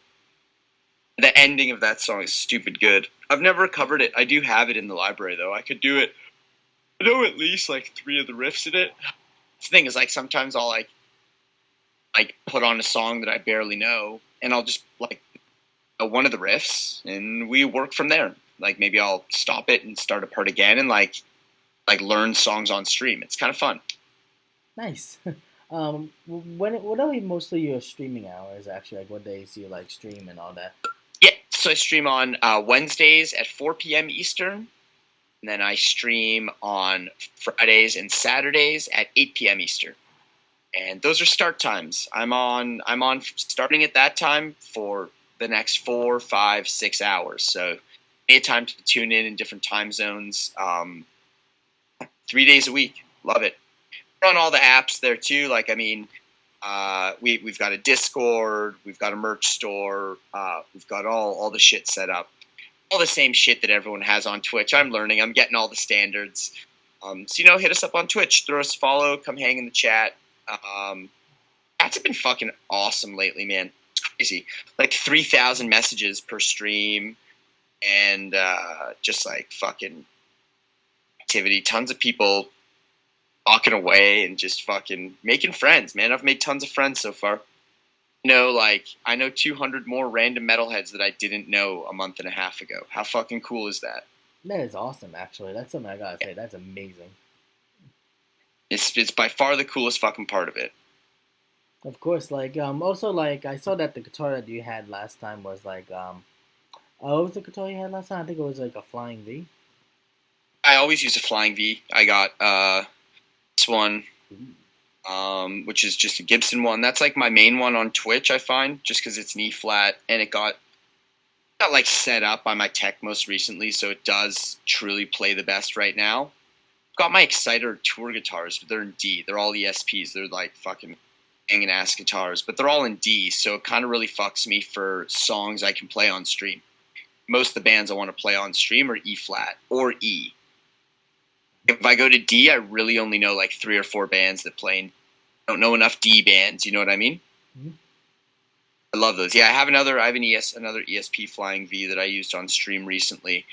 The ending of that song is stupid good. I've never covered it. I do have it in the library though. I could do it. I know at least like 3 of the riffs in it. The thing is like sometimes I'll like put on a song that I barely know, and I'll just like one of the riffs, and we work from there. Like maybe I'll stop it and start a part again, and like learn songs on stream. It's kind of fun. Nice. What are mostly your streaming hours? Actually, like what days do you like stream and all that? Yeah, so I stream on Wednesdays at 4 p.m. Eastern, and then I stream on Fridays and Saturdays at 8 p.m. Eastern. And those are start times. I'm on starting at that time for the next 4, 5, 6 hours. So any time to tune in different time zones. 3 days a week. Love it. We're on all the apps there too. Like I mean, we've got a Discord, we've got a merch store, we've got all the shit set up. All the same shit that everyone has on Twitch. I'm learning. I'm getting all the standards. So hit us up on Twitch, throw us a follow, come hang in the chat. Chats have been fucking awesome lately, man. It's crazy. Like 3,000 messages per stream, and just like fucking activity. Tons of people talking away and just fucking making friends, man. I've made tons of friends so far. Like I know 200 more random metalheads that I didn't know a month and a half ago. How fucking cool is that? That is awesome. Actually, that's something I gotta say. That's amazing. It's by far the coolest fucking part of it. Of course, like also like I saw that the guitar that you had last time was like what was the guitar you had last time? I think it was like a Flying V. I always use a Flying V. I got this one, which is just a Gibson one. That's like my main one on Twitch. I find just because it's an E flat, and it got like set up by my tech most recently, so it does truly play the best right now. I've got my Exciter tour guitars, but they're in D. They're all ESPs. They're like fucking hanging ass guitars, but they're all in D, so it kind of really fucks me for songs I can play on stream. Most of the bands I want to play on stream are E flat or E. If I go to D, I really only know like 3 or 4 bands that play. I don't know enough D bands. You know what I mean? Mm-hmm. I love those. Yeah, I have another ESP Flying V that I used on stream recently.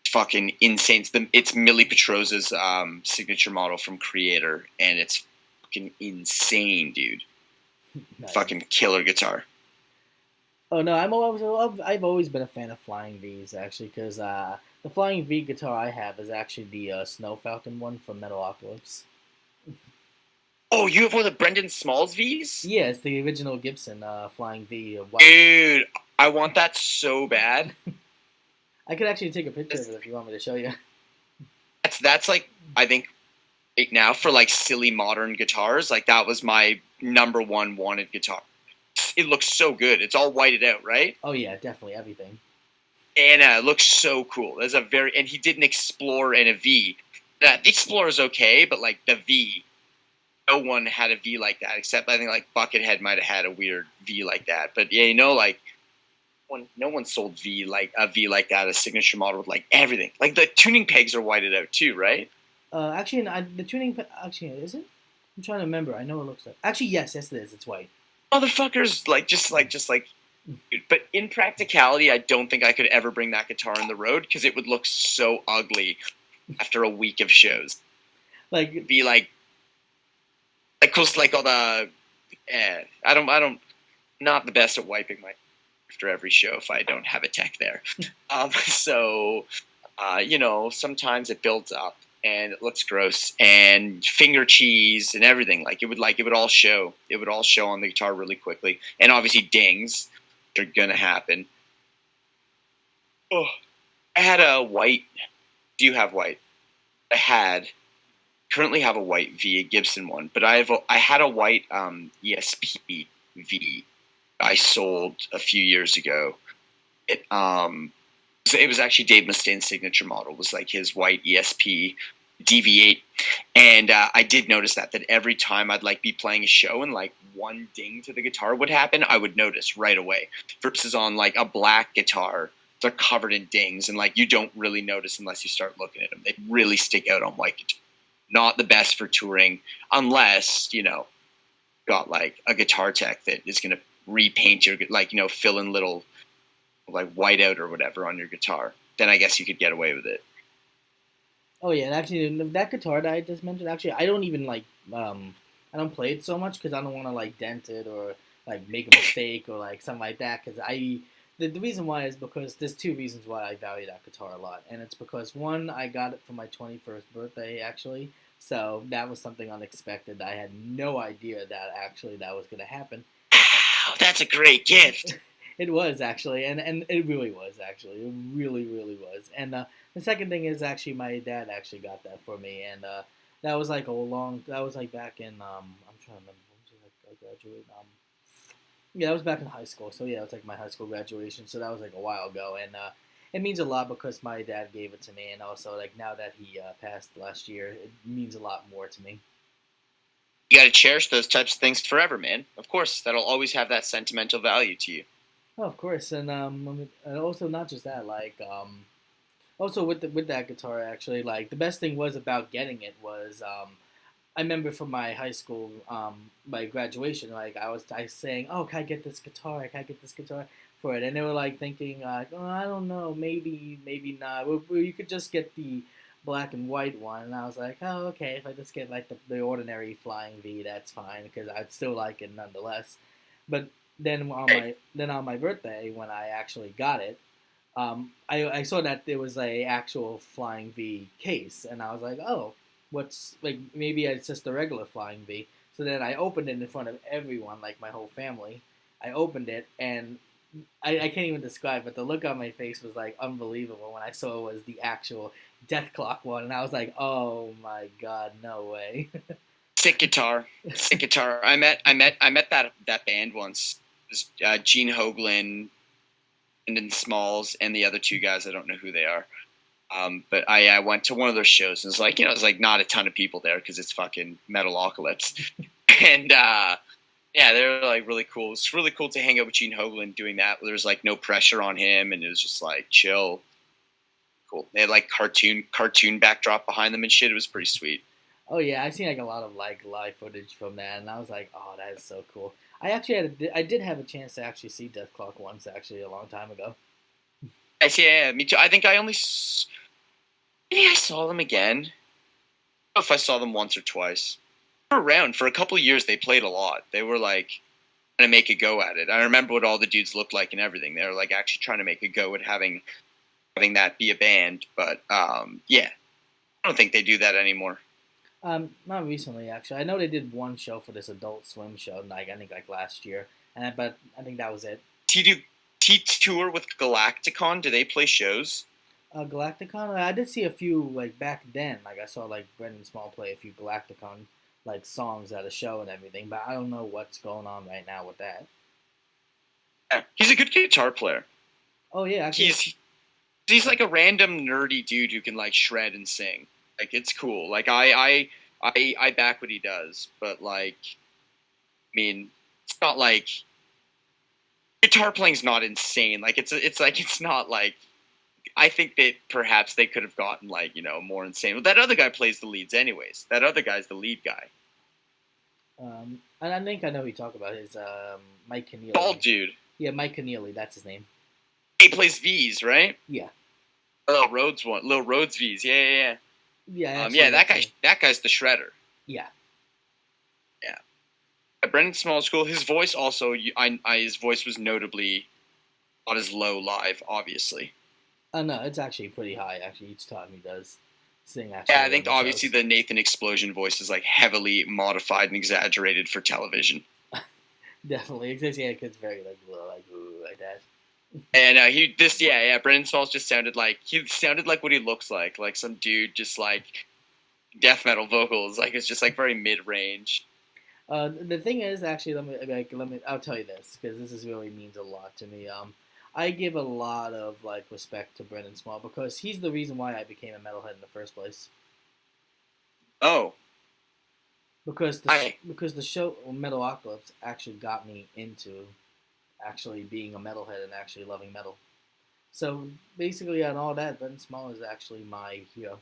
Fucking insane. It's Millie Petrosa's signature model from Creator, and it's fucking insane, dude. Nice. Fucking killer guitar. Oh no, I've always been a fan of Flying V's actually, because the Flying V guitar I have is actually the Snow Falcon one from Metalocalypse. Oh, you have one of Brendan Small's V's? Yeah, it's the original Gibson Flying V. White. Dude, I want that so bad. I could actually take a picture of it if you want me to show you. That's like I think right now for like silly modern guitars, like that was my number one wanted guitar. It looks so good. It's all whited out, right? Oh yeah, definitely everything. And it looks so cool. And he did an Explorer and a V. The Explorer is okay, but like the V, no one had a V like that, except I think like Buckethead might have had a weird V like that. But yeah, like no one sold a V like that, a signature model with like everything. Like the tuning pegs are whited out too, right? Actually, the tuning. Actually, is it? I'm trying to remember. I know it looks like. Actually, yes, it is. It's white. Motherfuckers, dude. But in practicality, I don't think I could ever bring that guitar on the road because it would look so ugly after a week of shows. Like, It'd be like close to like all the. I don't. Not the best at wiping my after every show if I don't have a tech there. So, sometimes it builds up and it looks gross and finger cheese and everything. It would all show. It would all show on the guitar really quickly. And obviously dings are gonna happen. Oh, I had a white. Do you have white? Currently have a white V, a Gibson one, but I had a white ESP V I sold a few years ago. It was actually Dave Mustaine's signature model. It was like his white ESP TV.It, and I did notice that every time I'd like be playing a show and like one ding to the guitar would happen, I would notice right away. Versus on like a black guitar, they're covered in dings, and like you don't really notice unless you start looking at them. They really stick out on white guitar. Not the best for touring, unless got like a guitar tech that is going to repaint your fill in little like whiteout or whatever on your guitar. Then I guess you could get away with it. oh yeah, and actually that guitar that I just mentioned, actually I don't even like I don't play it so much because I don't want to like dent it or like make a mistake or like something like that. Because the reason why is because there's two reasons why I value that guitar a lot, and it's because one, I got it for my 21st birthday actually, so that was something unexpected. I had no idea that actually that was going to happen. Wow, that's a great gift. It was actually, and it really was actually. It really, really was. And the second thing is actually my dad actually got that for me, and that was like that was like back in I'm trying to remember when was it like I graduated yeah, that was back in high school. So yeah, it was like my high school graduation. So that was like a while ago, and it means a lot because my dad gave it to me, and also like now that he passed last year, it means a lot more to me. You got to cherish those types of things forever, man. Of course, that'll always have that sentimental value to you. Oh, of course, and also not just that, like also with that guitar actually, like the best thing was about getting it was I remember from my high school my graduation, like I saying, oh, can I get this guitar? Can I get this guitar for it? And they were like thinking like, oh, I don't know, maybe not. You could just get the black and white one, and I was like, oh, okay, if I just get like the ordinary Flying V, that's fine because I'd still like it nonetheless. But then on my birthday when I actually got it, I saw that there was a actual Flying V case, and I was like, oh, what's like maybe it's just a regular Flying V. So then I opened it in front of everyone, like my whole family. I opened it, and I can't even describe, but the look on my face was like unbelievable when I saw it was the actual Death Clock one, and I was like, oh my god, no way. Sick guitar, sick guitar. I met that band once. It was Gene Hoglan, Brendan Smalls, and the other two guys. I don't know who they are. But I went to one of their shows, and it's like not a ton of people there because it's fucking Metalocalypse, and yeah, they're like really cool. It's really cool to hang out with Gene Hoglan doing that. There was like no pressure on him, and it was just like chill, cool. They had like cartoon backdrop behind them and shit. It was pretty sweet. Oh yeah, I seen like a lot of like live footage from that, and I was like, oh, that is so cool. I actually I did have a chance to actually see Death Clock once, actually a long time ago. I see, yeah, me too. I think maybe I saw them again. I don't know if I saw them once or twice. They were around for a couple of years. They played a lot. They were like trying to make a go at it. I remember what all the dudes looked like and everything. They were like actually trying to make a go at having that be a band. But yeah, I don't think they do that anymore. Not recently actually. I know they did one show for this Adult Swim show, like I think like last year, but I think that was it. T tour with Galacticon. Do they play shows? Galacticon. I did see a few like back then. Like I saw like Brendan Small play a few Galacticon like songs at a show and everything, but I don't know what's going on right now with that. Yeah, he's a good guitar player. Oh yeah, actually. He's like a random nerdy dude who can like shred and sing. Like it's cool. Like I I back what he does, but like, I mean, it's not like guitar playing's not insane. Like it's not like I think that perhaps they could have gotten like more insane. Well, that other guy plays the leads anyways. That other guy's the lead guy. And I think I know who you talk about is Mike Bald Keneally. dude. Yeah, Mike Keneally, that's his name. He plays V's, right? Yeah. Little Rhodes V's. Yeah. Yeah, Yeah, actually, that that's guy. it. That guy's the shredder. Yeah. Yeah. At Brendan Small School, his voice also. His voice was notably not as low live, obviously. No, it's actually pretty high. Actually, each time he does sing, Yeah, I actually on think the obviously shows. the Nathan Explosion voice is like heavily modified and exaggerated for television. Definitely, because yeah, it's very like low, like ooh, like that. And Brendan Smalls just sounded like what he looks like some dude just like death metal vocals, like it's just like very mid range. The thing is, actually, I'll tell you this because this is really means a lot to me. I give a lot of like respect to Brendan Small because he's the reason why I became a metalhead in the first place. Oh, Because the show Metalocalypse actually got me into actually being a metalhead and actually loving metal. So basically, on all that, Brendan Small is actually my hero.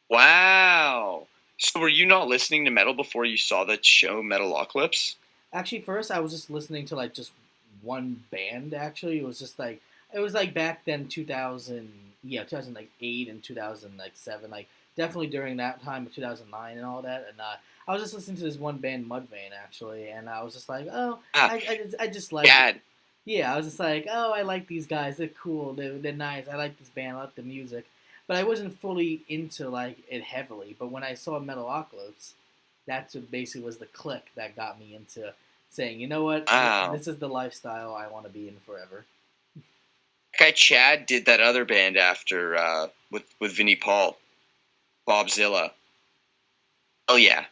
wow. So were you not listening to metal before you saw that show Metalocalypse? Actually, first I was just listening to like just one band. Actually, it was like back then 2000, yeah, 2008 and 2007, like definitely during that time of 2009 and all that. And I was just listening to this one band, Mudvayne, actually, and I was just like, oh, Ah, I just like it. Gad. Yeah, I was just like, oh, I like these guys. They're cool. They're nice. I like this band. I like the music. But I wasn't fully into like it heavily. But when I saw Metalocalypse, that's what basically was the click that got me into saying, you know what, Wow. this is the lifestyle I want to be in forever. That guy Chad did that other band after with Vinnie Paul, Bobzilla. Oh yeah,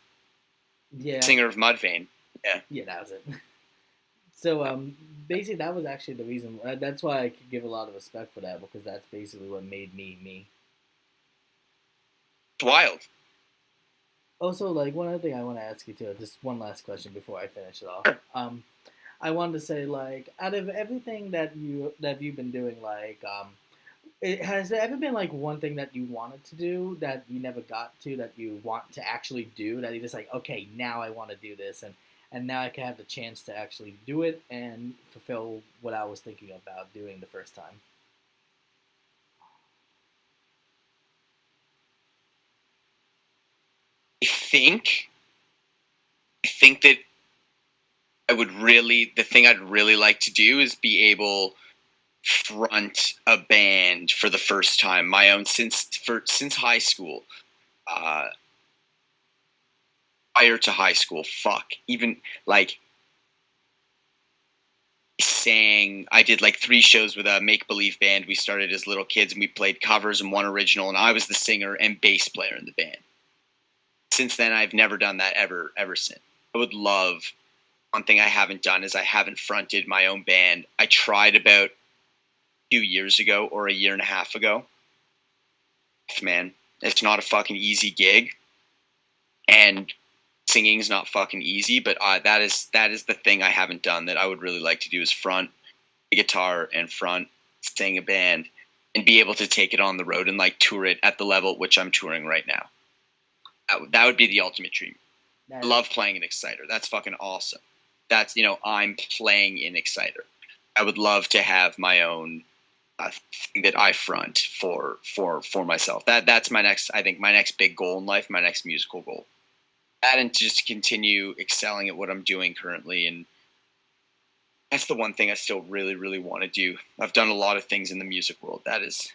Yeah, singer of Mudvayne. Yeah. yeah, that was it. So basically, that was actually the reason. That's why I could give a lot of respect for that because that's basically what made me me. It's wild. Also, like one other thing I want to ask you too, just one last question before I finish it off. Sure. I wanted to say like out of everything that you've been doing, like has there ever been like one thing that you wanted to do that you never got to that you want to actually do that you're just like okay now I want to do this and now I can have the chance to actually do it and fulfill what I was thinking about doing the first time. I think I think that the thing I'd really like to do is be able front a band for the first time, my own since high school. Uh, Prior to high school, fuck, even like sang. I did like 3 shows with a make believe band. We started as little kids and we played covers and one original, and I was the singer and bass player in the band. Since then, I've never done that ever since. I would love. One thing I haven't done is I haven't fronted my own band. I tried about 2 years ago or a year and a half ago. Man, it's not a fucking easy gig, and singing's not fucking easy. But that is the thing I haven't done that I would really like to do is front a guitar and front sing a band and be able to take it on the road and like tour it at the level at which I'm touring right now. That would be the ultimate dream. I That love playing an Exciter. That's fucking awesome. That's I'm playing in Exciter. I would love to have my own thing that I front for myself. That's my next. I think my next big goal in life. My next musical goal. That and just continue excelling at what I'm doing currently. And that's the one thing I still really really want to do. I've done a lot of things in the music world. That is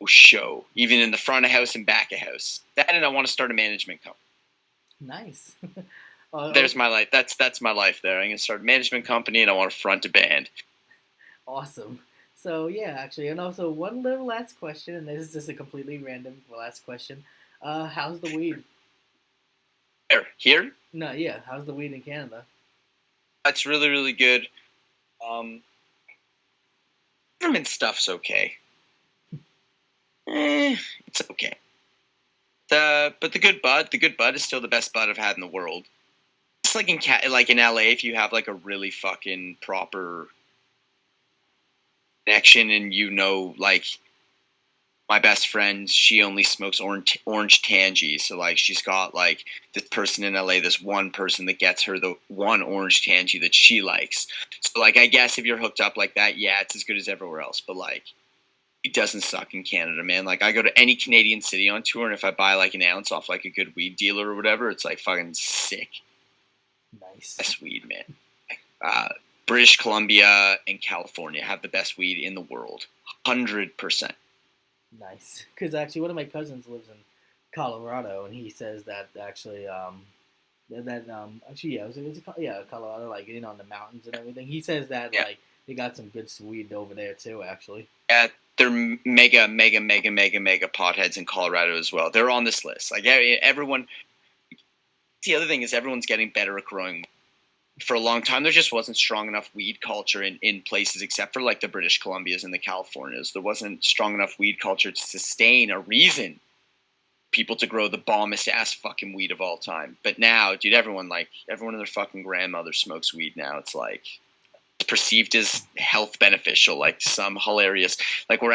show even in the front of house and back of house. That and I want to start a management company. nice. There's my life. That's my life there. I'm gonna start a management company and I want to front a band. Awesome. So yeah, actually, and also one little last question, and this is just a completely random last question. How's the weed? Here, No, yeah, how's the weed in Canada? that's really really good. Um, Government stuff's okay. It's okay. But the good bud is still the best bud I've had in the world. It's like in LA, if you have like a really fucking proper connection, and like my best friend, she only smokes orange tangy. So like she's got like this person in LA, this one person that gets her the one orange tangy that she likes. So like I guess if you're hooked up like that, yeah, it's as good as everywhere else. But like it doesn't suck in Canada, man. Like I go to any Canadian city on tour, and if I buy like an ounce off like a good weed dealer or whatever, it's like fucking sick. Nice. Best weed, man. British Columbia and California have the best weed in the world, 100%. Nice. Because actually, one of my cousins lives in Colorado, and he says that actually, actually, yeah, yeah, Colorado, like on the mountains and everything. He says that Yeah. like they got some good weed over there too, actually. Yeah, they're mega, mega, mega, mega, mega potheads in Colorado as well. They're on this list. Like everyone. The other thing is everyone's getting better at growing. For a long time, there just wasn't strong enough weed culture in places except for like the British Columbias and the Californias. There wasn't strong enough weed culture to sustain a reason people to grow the bombest ass fucking weed of all time. But now, dude, everyone and their fucking grandmother smokes weed now. It's like perceived as health beneficial, like some hilarious, like we're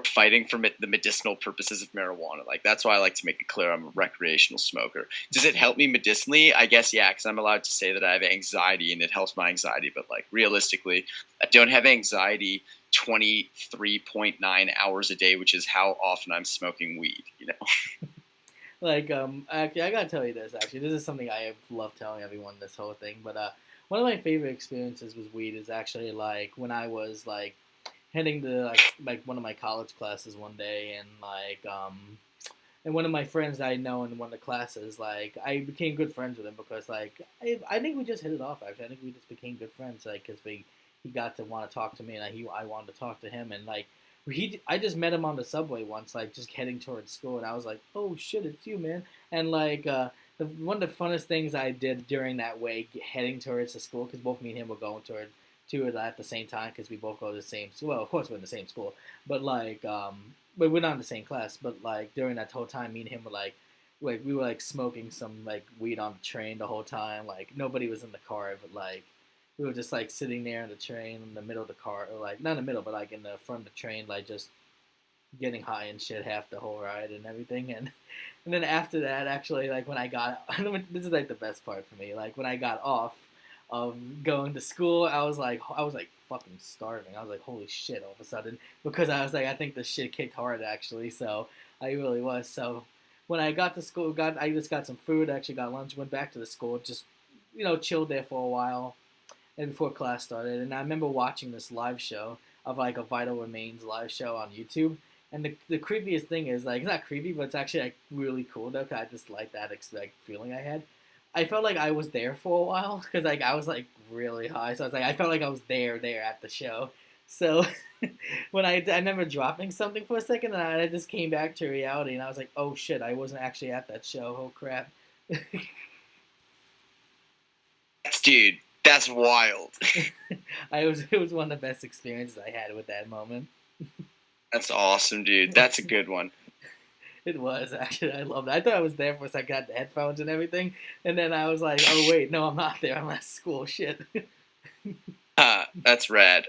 fighting for the medicinal purposes of marijuana. Like that's why I like to make it clear I'm a recreational smoker. Does it help me medicinally? I guess yeah, because I'm allowed to say that I have anxiety and it helps my anxiety. But like realistically, I don't have anxiety 23.9 hours a day, which is how often I'm smoking weed. Like, actually, I gotta tell you this. Actually, this is something I have loved telling everyone. This whole thing, but one of my favorite experiences with weed is actually like when I was like heading to like one of my college classes one day, and and one of my friends that I know in one of the classes, like I became good friends with him because like I think we just hit it off. Actually, I think we just became good friends, like because he got to want to talk to me, and I wanted to talk to him, and like I just met him on the subway once, like just heading towards school, and I was like, oh shit, it's you, man, and like. One of the funnest things I did during that way, heading towards the school, because both me and him were going to it at the same time, because we both go to the same school. Well, of course we're in the same school, but like, but we're not in the same class. But like during that whole time, me and him were like we were like smoking some like weed on the train the whole time. Like nobody was in the car, but like we were just like sitting there in the train in the middle of the car, or like not in the middle, but like in the front of the train, like just getting high and shit half the whole ride and everything. And then after that, actually, like when I got this is like the best part for me, like when I got off of going to school, I was like fucking starving. I was like, holy shit, all of a sudden, because I was like, I think the shit kicked hard actually. So I really was. So when I got to school, I just got some food, actually got lunch, went back to the school, just chilled there for a while and before class started. And I remember watching this live show of like a Vital Remains live show on YouTube. And the creepiest thing is, like, it's not creepy, but it's actually, like, really cool, though, because I just like that, like, feeling I had. I felt like I was there for a while, because, like, I was, like, really high, so I was like, I felt like I was there at the show. So, when I remember dropping something for a second, and I just came back to reality, and I was like, oh, shit, I wasn't actually at that show, oh, crap. Dude, that's wild. It was one of the best experiences I had with that moment. That's awesome, dude. That's a good one. It was, actually. I loved it. I thought I was there for a second. I got the headphones and everything. And then I was like, oh, wait, no, I'm not there. I'm at school. Shit. That's rad.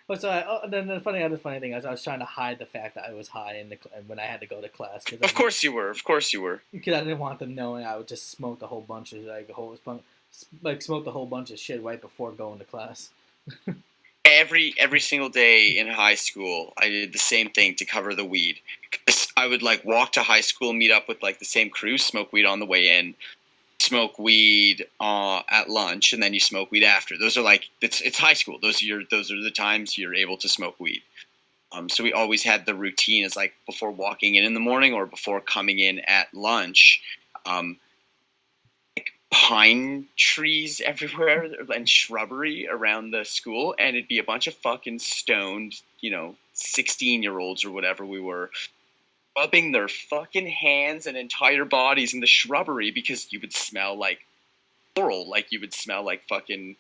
Then the other funny thing is I was trying to hide the fact that I was high when I had to go to class. Of course you were. Of course you were. Because I didn't want them knowing I would just smoke the whole bunch of, smoke the whole bunch of shit right before going to class. Every single day in high school, I did the same thing to cover the weed. I would like walk to high school, meet up with like the same crew, smoke weed on the way in, smoke weed at lunch, and then you smoke weed after. Those are like it's high school. Those are the times you're able to smoke weed. So we always had the routine as like before walking in the morning or before coming in at lunch. Pine trees everywhere and shrubbery around the school, and it'd be a bunch of fucking stoned, 16-year-olds or whatever we were, rubbing their fucking hands and entire bodies in the shrubbery because you would smell like coral, like you would smell like fucking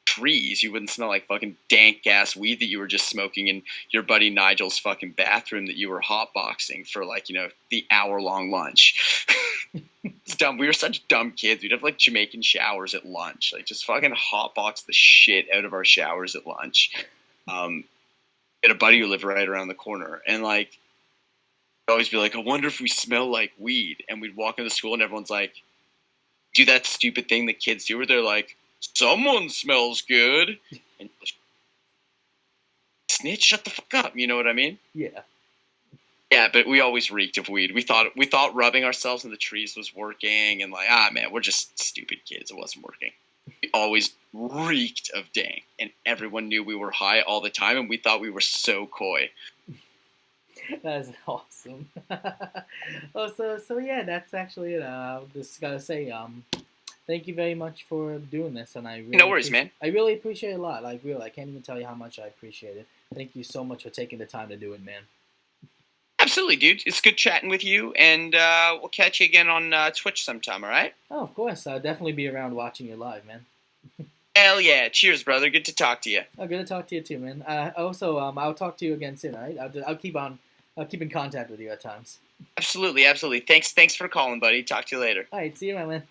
trees. You wouldn't smell like fucking dank ass weed that you were just smoking in your buddy Nigel's fucking bathroom that you were hotboxing for like, the hour-long lunch. It's dumb. We were such dumb kids. We'd have like Jamaican showers at lunch. Like just fucking hotbox the shit out of our showers at lunch. Had a buddy who lived right around the corner, and like I'd always be like, I wonder if we smell like weed. And we'd walk into school and everyone's like, do that stupid thing that kids do where they're like, someone smells good. And snitch, shut the fuck up. You know what I mean? Yeah. Yeah, but we always reeked of weed. We thought rubbing ourselves in the trees was working, and like, man, we're just stupid kids. It wasn't working. We always reeked of dank, and everyone knew we were high all the time, and we thought we were so coy. That is awesome. So yeah, that's actually it. Just gotta say, thank you very much for doing this, and I really No worries, man. I really appreciate it a lot. Like really, I can't even tell you how much I appreciate it. Thank you so much for taking the time to do it, man. Absolutely, dude. It's good chatting with you, and we'll catch you again on Twitch sometime, all right? Oh, of course. I'll definitely be around watching you live, man. Hell yeah. Cheers, brother. Good to talk to you. Oh, good to talk to you too, man. Also, I'll talk to you again soon, all right? I'll keep in contact with you at times. Absolutely. Thanks for calling, buddy. Talk to you later. All right, see you, my man.